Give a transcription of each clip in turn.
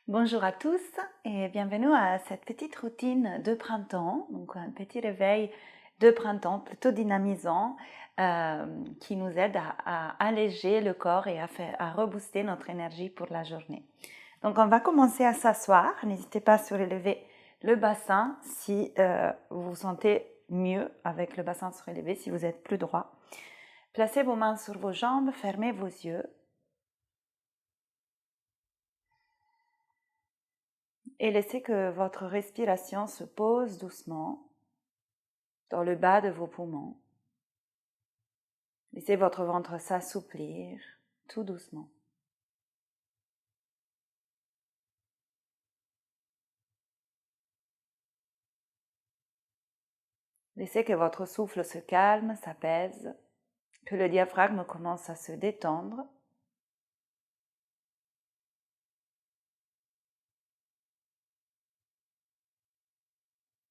Bonjour à tous et bienvenue à cette petite routine de printemps, donc un petit réveil de printemps plutôt dynamisant qui nous aide à alléger le corps et à rebooster notre énergie pour la journée. Donc on va commencer à s'asseoir, n'hésitez pas à surélever le bassin si vous vous sentez mieux avec le bassin surélevé, si vous êtes plus droit. Placez vos mains sur vos jambes, fermez vos yeux. Et laissez que votre respiration se pose doucement dans le bas de vos poumons. Laissez votre ventre s'assouplir tout doucement. Laissez que votre souffle se calme, s'apaise, que le diaphragme commence à se détendre.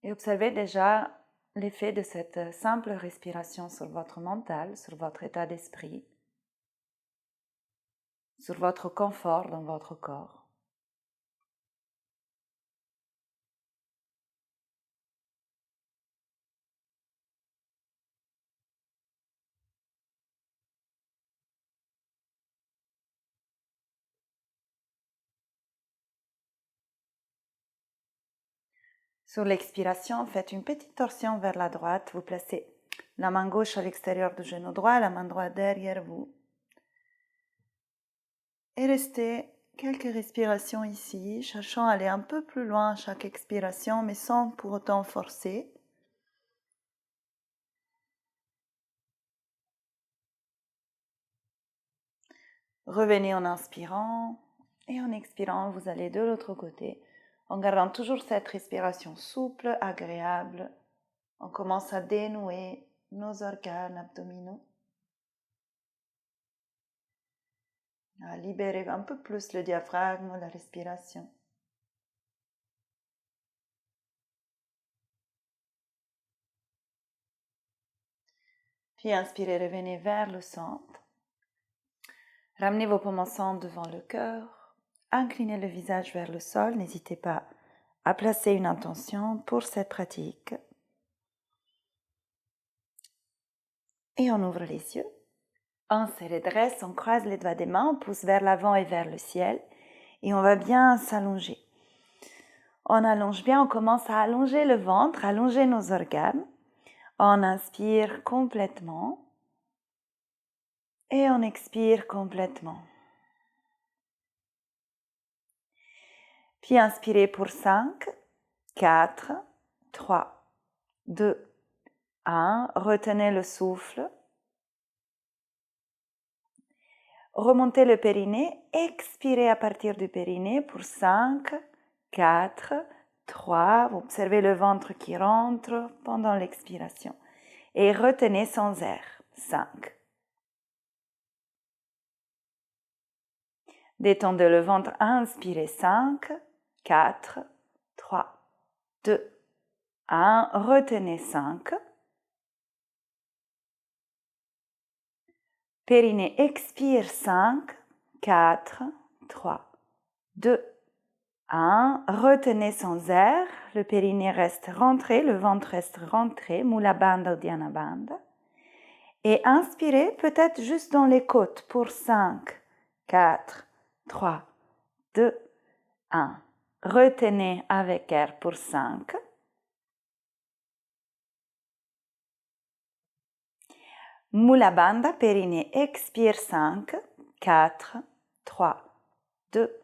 Et observez déjà l'effet de cette simple respiration sur votre mental, sur votre état d'esprit, sur votre confort dans votre corps. Sur l'expiration, faites une petite torsion vers la droite. Vous placez la main gauche à l'extérieur du genou droit, la main droite derrière vous. Et restez quelques respirations ici, cherchant à aller un peu plus loin à chaque expiration, mais sans pour autant forcer. Revenez en inspirant et en expirant, vous allez de l'autre côté, en gardant toujours cette respiration souple, agréable. On commence à dénouer nos organes abdominaux, à libérer un peu plus le diaphragme, la respiration. Puis inspirez, revenez vers le centre. Ramenez vos paumes ensemble devant le cœur. Inclinez le visage vers le sol. N'hésitez pas à placer une intention pour cette pratique. Et on ouvre les yeux. On se redresse, on croise les doigts des mains, on pousse vers l'avant et vers le ciel. Et on va bien s'allonger. On allonge bien, on commence à allonger le ventre, allonger nos organes. On inspire complètement. Et on expire complètement. Puis inspirez pour 5, 4, 3, 2, 1. Retenez le souffle. Remontez le périnée. Expirez à partir du périnée pour 5, 4, 3. Vous observez le ventre qui rentre pendant l'expiration. Et retenez sans air. 5. Détendez le ventre. Inspirez 5, 4, 3, 2, 1. Retenez 5. Périnée expire 5, 4, 3, 2, 1. Retenez sans air. Le périnée reste rentré, le ventre reste rentré. Mula Bandha ou Dhyana Bandha. Et inspirez peut-être juste dans les côtes pour 5, 4, 3, 2, 1. Retenez avec air pour 5. Mula Bandha, périnée expire 5, 4, 3, 2,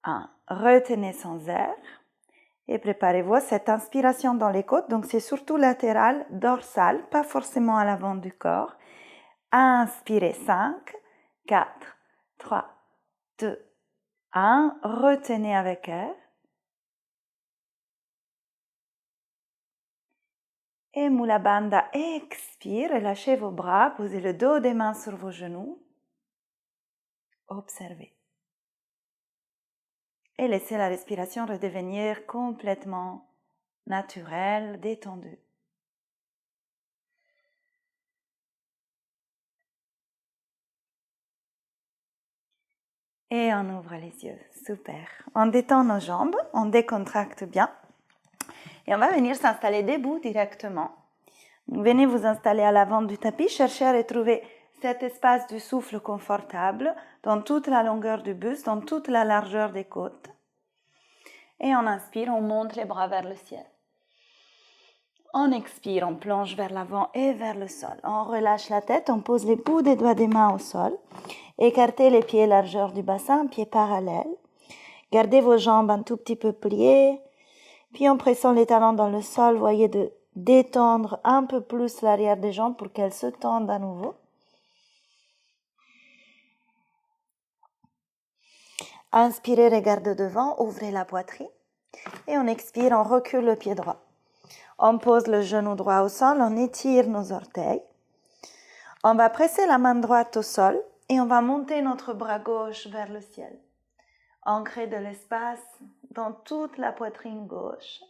1. Retenez sans air et préparez-vous à cette inspiration dans les côtes. Donc c'est surtout latéral, dorsal, pas forcément à l'avant du corps. Inspirez 5, 4, 3, 2, 1. Retenez avec air. Et Mula Bandha, expire, lâchez vos bras, posez le dos des mains sur vos genoux. Observez. Et laissez la respiration redevenir complètement naturelle, détendue. Et on ouvre les yeux. Super. On détend nos jambes, on décontracte bien. Et on va venir s'installer debout directement. Venez vous installer à l'avant du tapis, cherchez à retrouver cet espace du souffle confortable dans toute la longueur du buste, dans toute la largeur des côtes. Et on inspire, on monte les bras vers le ciel. On expire, on plonge vers l'avant et vers le sol. On relâche la tête, on pose les bouts des doigts des mains au sol. Écartez les pieds largeur du bassin, pieds parallèles. Gardez vos jambes un tout petit peu pliées. Puis en pressant les talons dans le sol, voyez de détendre un peu plus l'arrière des jambes pour qu'elles se tendent à nouveau. Inspirez, regardez devant, ouvrez la poitrine. Et on expire, on recule le pied droit. On pose le genou droit au sol, on étire nos orteils. On va presser la main droite au sol et on va monter notre bras gauche vers le ciel. On crée de l'espace dans toute la poitrine gauche.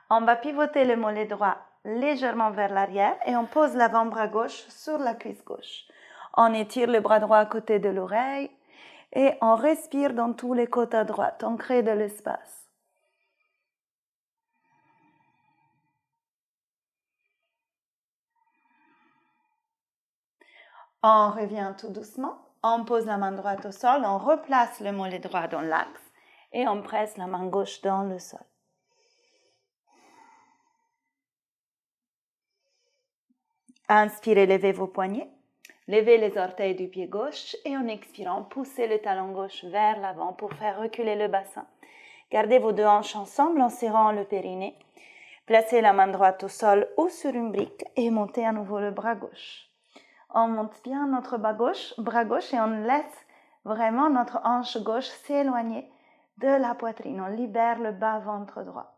On va pivoter le mollet droit légèrement vers l'arrière et on pose l'avant-bras gauche sur la cuisse gauche. On étire le bras droit à côté de l'oreille et on respire dans tous les côtés à droite. On crée de l'espace. On revient tout doucement. On pose la main droite au sol, on replace le mollet droit dans l'axe et on presse la main gauche dans le sol. Inspirez, levez vos poignets. Levez les orteils du pied gauche et en expirant, poussez le talon gauche vers l'avant pour faire reculer le bassin. Gardez vos deux hanches ensemble en serrant le périnée. Placez la main droite au sol ou sur une brique et montez à nouveau le bras gauche. On monte bien notre bras gauche et on laisse vraiment notre hanche gauche s'éloigner de la poitrine. On libère le bas-ventre droit.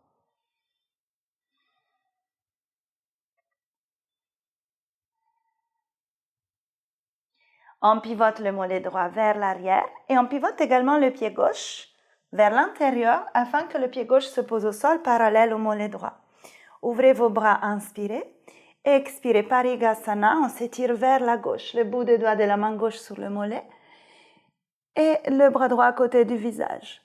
On pivote le mollet droit vers l'arrière et on pivote également le pied gauche vers l'intérieur afin que le pied gauche se pose au sol parallèle au mollet droit. Ouvrez vos bras, inspirez. Expirez, Parigasana, on s'étire vers la gauche, le bout des doigts de la main gauche sur le mollet et le bras droit à côté du visage.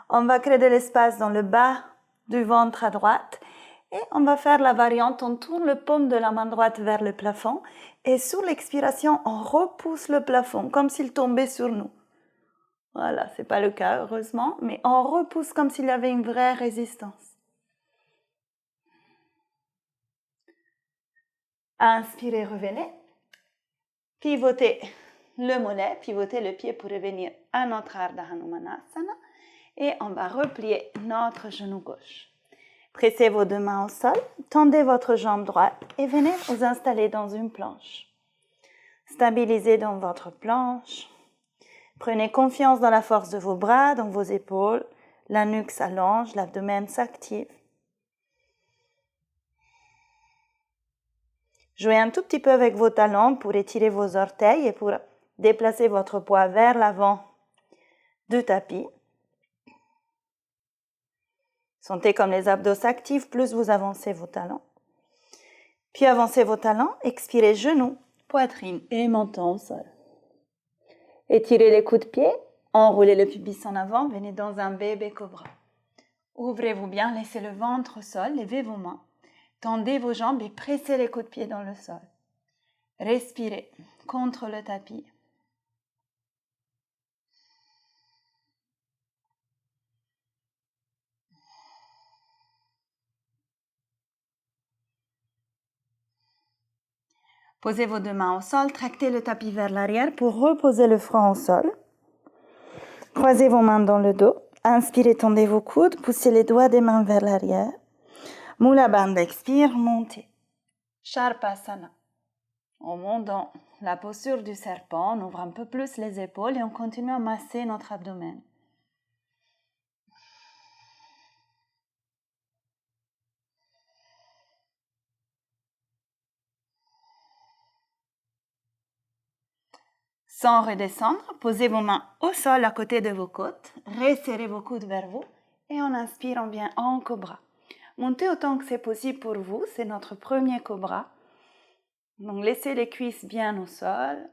On va créer de l'espace dans le bas du ventre à droite et on va faire la variante, on tourne le paume de la main droite vers le plafond et sur l'expiration, on repousse le plafond comme s'il tombait sur nous. Voilà, ce n'est pas le cas heureusement, mais on repousse comme s'il y avait une vraie résistance. Inspirez, revenez. Pivotez le mollet, pivotez le pied pour revenir à notre Ardha Hanumanasana et on va replier notre genou gauche. Pressez vos deux mains au sol, tendez votre jambe droite et venez vous installer dans une planche. Stabilisez dans votre planche. Prenez confiance dans la force de vos bras, dans vos épaules. La nuque s'allonge, l'abdomen s'active. Jouez un tout petit peu avec vos talons pour étirer vos orteils et pour déplacer votre poids vers l'avant du tapis. Sentez comme les abdos s'activent, plus vous avancez vos talons. Puis avancez vos talons, expirez genoux, poitrine et menton au sol. Étirez les coudes de pied, enroulez le pubis en avant, venez dans un bébé cobra. Ouvrez-vous bien, laissez le ventre au sol, levez vos mains. Tendez vos jambes et pressez les coudes de pied dans le sol. Respirez contre le tapis. Posez vos deux mains au sol, tractez le tapis vers l'arrière pour reposer le front au sol. Croisez vos mains dans le dos. Inspirez, tendez vos coudes, poussez les doigts des mains vers l'arrière. Mula Bandha, expire, montez. Sharpasana. On monte dans la posture du serpent, on ouvre un peu plus les épaules et on continue à masser notre abdomen. Sans redescendre, posez vos mains au sol à côté de vos côtes, resserrez vos coudes vers vous et on inspire, on vient en cobra. Montez autant que c'est possible pour vous, c'est notre premier cobra. Donc laissez les cuisses bien au sol.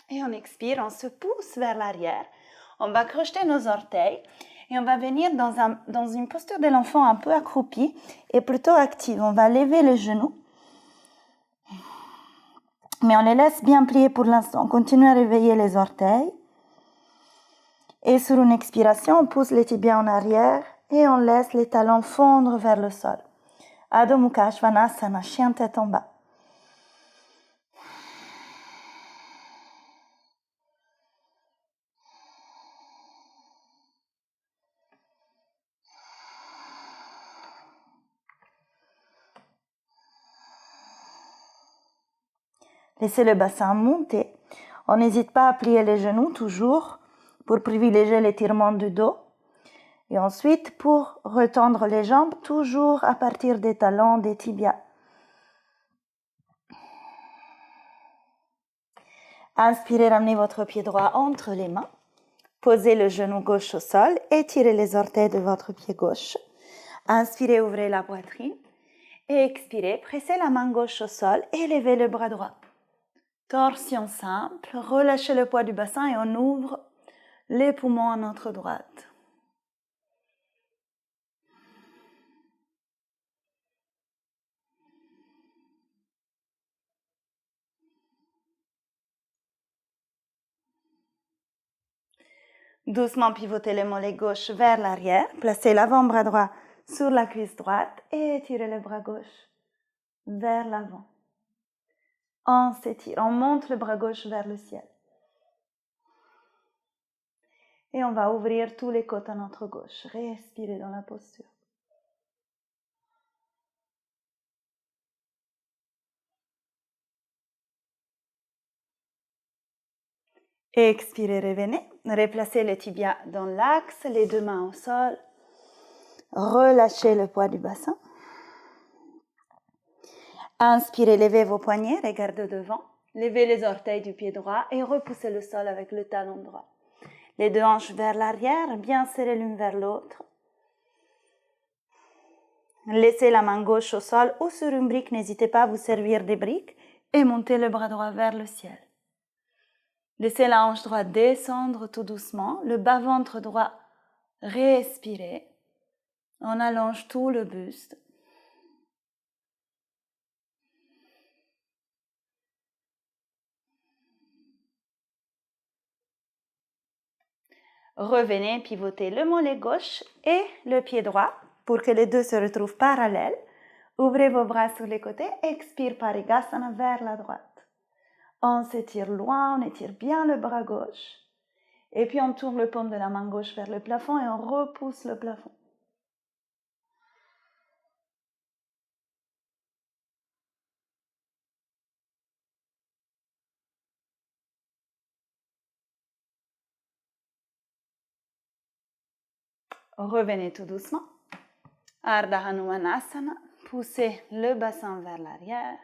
Et on expire, on se pousse vers l'arrière. On va crocheter nos orteils et on va venir dans une posture de l'enfant un peu accroupi et plutôt active. On va lever les genoux, mais on les laisse bien pliés pour l'instant. On continue à réveiller les orteils. Et sur une expiration, on pousse les tibias en arrière et on laisse les talons fondre vers le sol. Adho Mukha Svanasana, chien tête en bas. Laissez le bassin monter. On n'hésite pas à plier les genoux toujours pour privilégier l'étirement du dos. Et ensuite, pour retendre les jambes, toujours à partir des talons, des tibias. Inspirez, ramenez votre pied droit entre les mains. Posez le genou gauche au sol, étirez les orteils de votre pied gauche. Inspirez, ouvrez la poitrine. Et expirez, pressez la main gauche au sol et levez le bras droit. Torsion simple, relâchez le poids du bassin et on ouvre les poumons à notre droite. Doucement pivotez les mollets gauche vers l'arrière, placez l'avant-bras droit sur la cuisse droite et étirez le bras gauche vers l'avant. On s'étire, on monte le bras gauche vers le ciel. Et on va ouvrir tous les côtes à notre gauche. Respirez dans la posture. Expirez, revenez. Replacez les tibias dans l'axe, les deux mains au sol. Relâchez le poids du bassin. Inspirez, levez vos poignets, regardez devant. Levez les orteils du pied droit et repoussez le sol avec le talon droit. Les deux hanches vers l'arrière, bien serrées l'une vers l'autre. Laissez la main gauche au sol ou sur une brique, n'hésitez pas à vous servir des briques et montez le bras droit vers le ciel. Laissez la hanche droite descendre tout doucement, le bas-ventre droit respirer. On allonge tout le buste. Revenez, pivotez le mollet gauche et le pied droit pour que les deux se retrouvent parallèles. Ouvrez vos bras sur les côtés, expire Parigasana vers la droite. On s'étire loin, on étire bien le bras gauche. Et puis on tourne le paume de la main gauche vers le plafond et on repousse le plafond. Revenez tout doucement. Ardha Hanumanasana. Poussez le bassin vers l'arrière.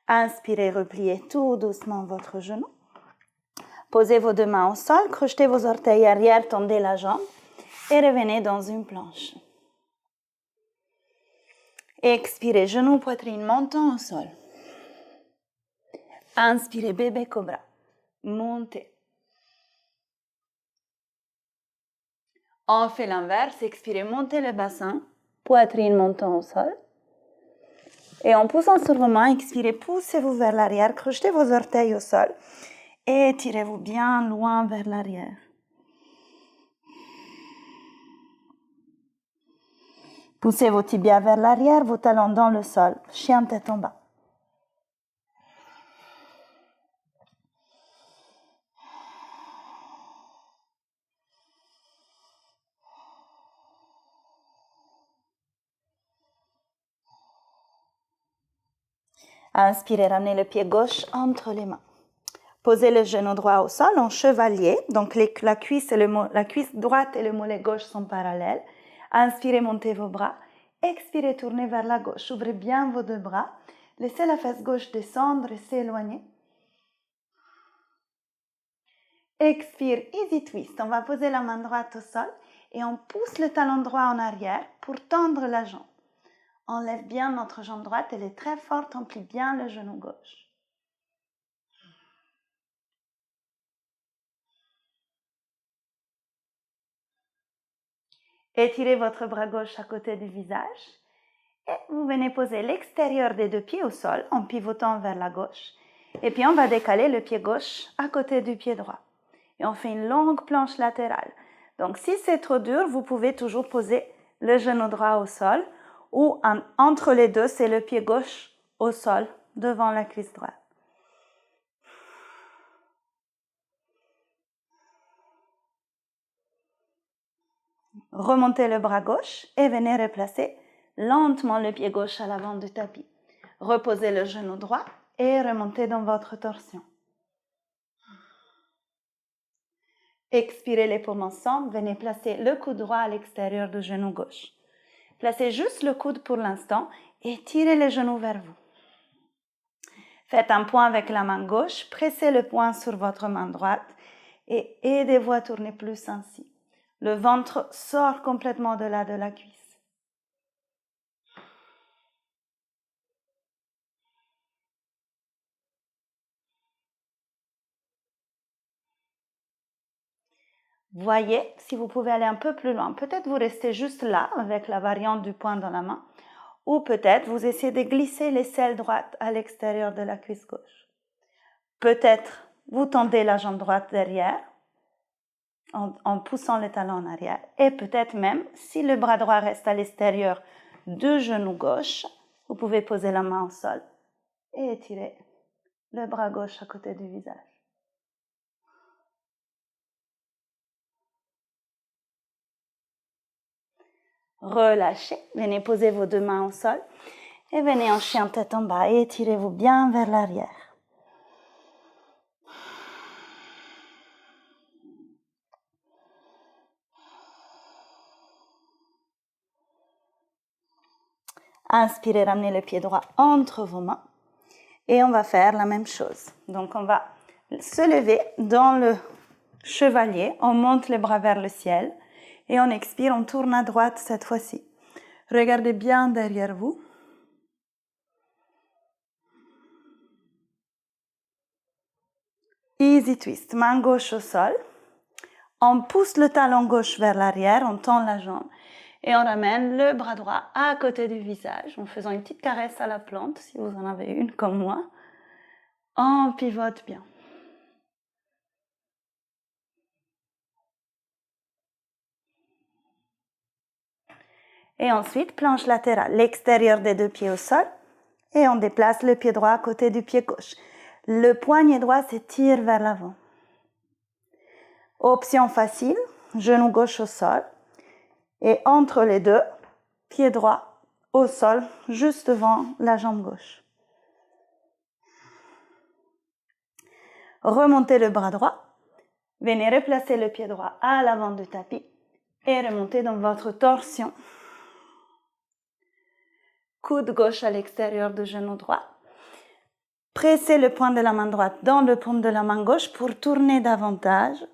Inspirez, repliez tout doucement votre genou. Posez vos deux mains au sol, crochetez vos orteils arrière, tendez la jambe et revenez dans une planche. Expirez, genou, poitrine montant au sol. Inspirez, bébé cobra. Montez. On fait l'inverse, expirez, montez le bassin, poitrine montant au sol. Et en poussant sur vos mains, expirez, poussez-vous vers l'arrière, crochetez vos orteils au sol et étirez-vous bien loin vers l'arrière. Poussez vos tibias vers l'arrière, vos talons dans le sol, chien tête en bas. Inspirez, ramenez le pied gauche entre les mains. Posez le genou droit au sol en chevalier. Donc la cuisse droite et le mollet gauche sont parallèles. Inspirez, montez vos bras. Expirez, tournez vers la gauche. Ouvrez bien vos deux bras. Laissez la fesse gauche descendre et s'éloigner. Expire, easy twist. On va poser la main droite au sol et on pousse le talon droit en arrière pour tendre la jambe. On lève bien notre jambe droite, elle est très forte, on plie bien le genou gauche. Étirez votre bras gauche à côté du visage et vous venez poser l'extérieur des deux pieds au sol en pivotant vers la gauche. Et puis on va décaler le pied gauche à côté du pied droit. Et on fait une longue planche latérale. Donc si c'est trop dur, vous pouvez toujours poser le genou droit au sol ou entre les deux, c'est le pied gauche au sol devant la cuisse droite. Remontez le bras gauche et venez replacer lentement le pied gauche à l'avant du tapis. Reposez le genou droit et remontez dans votre torsion. Expirez les paumes ensemble, venez placer le coude droit à l'extérieur du genou gauche. Placez juste le coude pour l'instant et tirez les genoux vers vous. Faites un point avec la main gauche, pressez le poing sur votre main droite et aidez-vous à tourner plus ainsi. Le ventre sort complètement au-delà de la cuisse. Voyez si vous pouvez aller un peu plus loin. Peut-être vous restez juste là avec la variante du poing dans la main ou peut-être vous essayez de glisser l'aisselle droite à l'extérieur de la cuisse gauche. Peut-être vous tendez la jambe droite derrière en poussant le talon en arrière et peut-être même si le bras droit reste à l'extérieur du genou gauche, vous pouvez poser la main au sol et étirer le bras gauche à côté du visage. Relâchez, venez poser vos deux mains au sol et venez en chien tête en bas et étirez-vous bien vers l'arrière. Inspirez, ramenez le pied droit entre vos mains et on va faire la même chose. Donc on va se lever dans le chevalier, on monte les bras vers le ciel et on expire, on tourne à droite cette fois-ci. Regardez bien derrière vous. Easy twist, main gauche au sol. On pousse le talon gauche vers l'arrière, on tend la jambe et on ramène le bras droit à côté du visage en faisant une petite caresse à la plante, si vous en avez une comme moi. On pivote bien. Et ensuite, planche latérale, l'extérieur des deux pieds au sol et on déplace le pied droit à côté du pied gauche. Le poignet droit s'étire vers l'avant. Option facile, genou gauche au sol et entre les deux, pied droit au sol, juste devant la jambe gauche. Remontez le bras droit, venez replacer le pied droit à l'avant du tapis et remontez dans votre torsion. Coude gauche à l'extérieur du genou droit. Pressez le poing de la main droite dans le paume de la main gauche pour tourner davantage.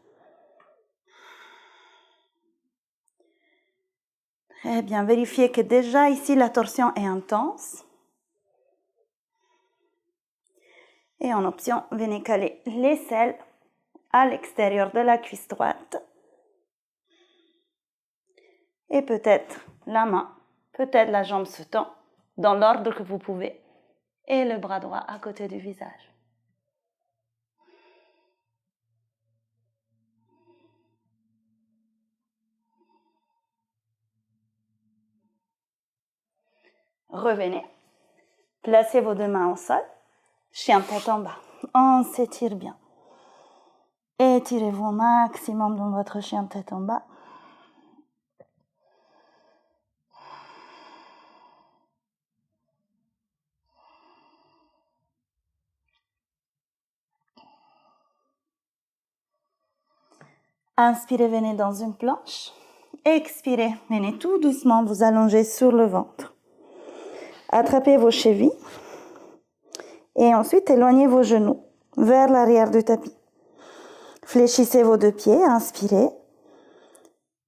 Très bien, vérifiez que déjà ici la torsion est intense. Et en option, venez caler l'aisselle à l'extérieur de la cuisse droite. Et peut-être la main, peut-être la jambe se tend dans l'ordre que vous pouvez. Et le bras droit à côté du visage. Revenez, placez vos deux mains au sol, chien tête en bas. On s'étire bien. Étirez-vous au maximum dans votre chien tête en bas. Inspirez, venez dans une planche. Expirez, venez tout doucement vous allonger sur le ventre. Attrapez vos chevilles et ensuite éloignez vos genoux vers l'arrière du tapis. Fléchissez vos deux pieds, inspirez.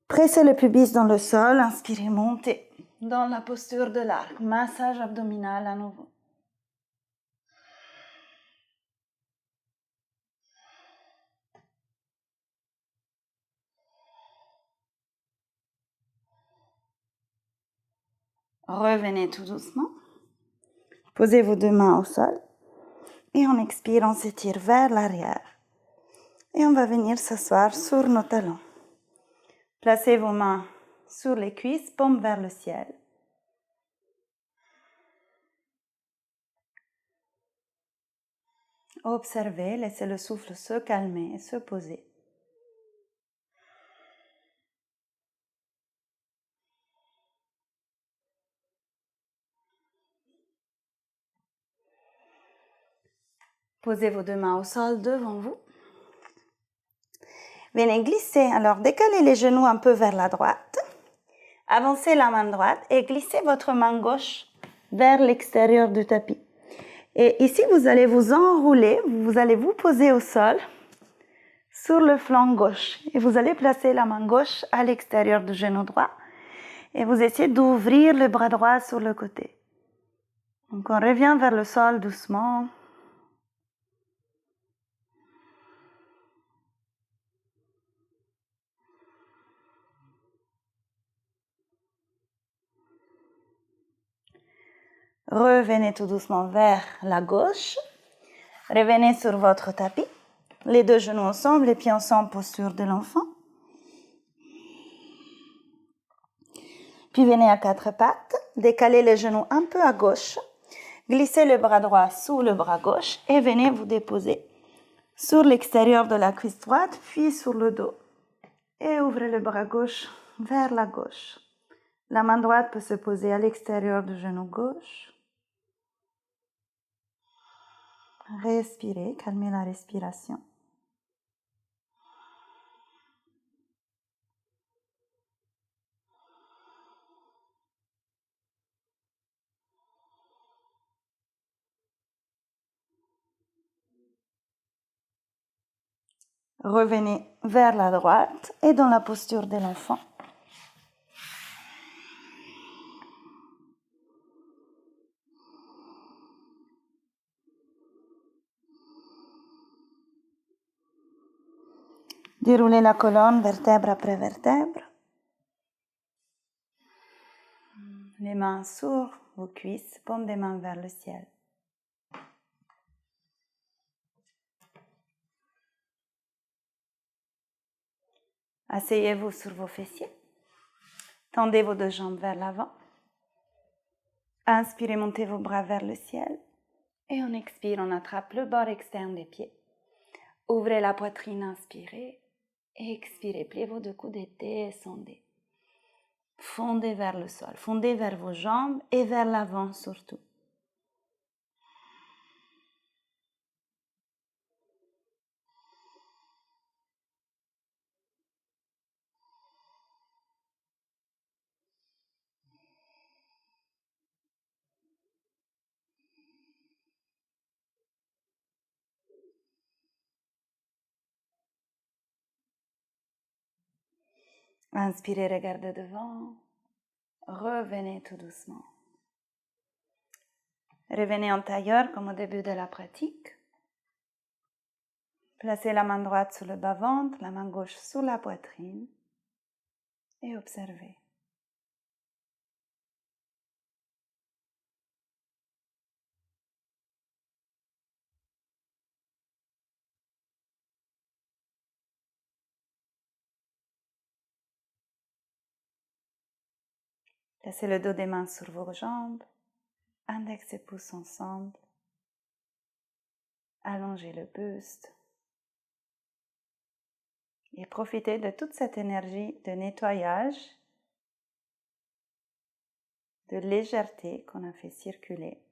Pressez le pubis dans le sol, inspirez, montez dans la posture de l'arc. Massage abdominal à nouveau. Revenez tout doucement. Posez vos deux mains au sol. Et en expirant, on s'étire vers l'arrière. Et on va venir s'asseoir sur nos talons. Placez vos mains sur les cuisses, paumes vers le ciel. Observez, laissez le souffle se calmer, se poser. Posez vos deux mains au sol devant vous. Venez glisser, alors décalez les genoux un peu vers la droite. Avancez la main droite et glissez votre main gauche vers l'extérieur du tapis. Et ici, vous allez vous enrouler, vous allez vous poser au sol sur le flanc gauche. Et vous allez placer la main gauche à l'extérieur du genou droit. Et vous essayez d'ouvrir le bras droit sur le côté. Donc on revient vers le sol doucement. Revenez tout doucement vers la gauche. Revenez sur votre tapis. Les deux genoux ensemble, les pieds ensemble, posture de l'enfant. Puis venez à quatre pattes. Décalez les genoux un peu à gauche. Glissez le bras droit sous le bras gauche et venez vous déposer sur l'extérieur de la cuisse droite, puis sur le dos. Et ouvrez le bras gauche vers la gauche. La main droite peut se poser à l'extérieur du genou gauche. Respirez, calmez la respiration. Revenez vers la droite et dans la posture de l'enfant. Déroulez la colonne vertèbre après vertèbre. Les mains sur vos cuisses, paume des mains vers le ciel. Asseyez-vous sur vos fessiers. Tendez vos deux jambes vers l'avant. Inspirez, montez vos bras vers le ciel. Et on expire, on attrape le bord externe des pieds. Ouvrez la poitrine, inspirez. Expirez, pliez vos deux coudes et descendez. Fondez vers le sol, fondez vers vos jambes et vers l'avant surtout. Inspirez, regardez devant. Revenez tout doucement. Revenez en tailleur comme au début de la pratique. Placez la main droite sur le bas-ventre, la main gauche sur la poitrine et observez. Placez le dos des mains sur vos jambes, index et pouce ensemble. Allongez le buste. Et profitez de toute cette énergie de nettoyage, de légèreté qu'on a fait circuler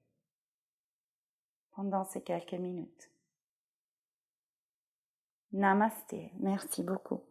pendant ces quelques minutes. Namasté, merci beaucoup.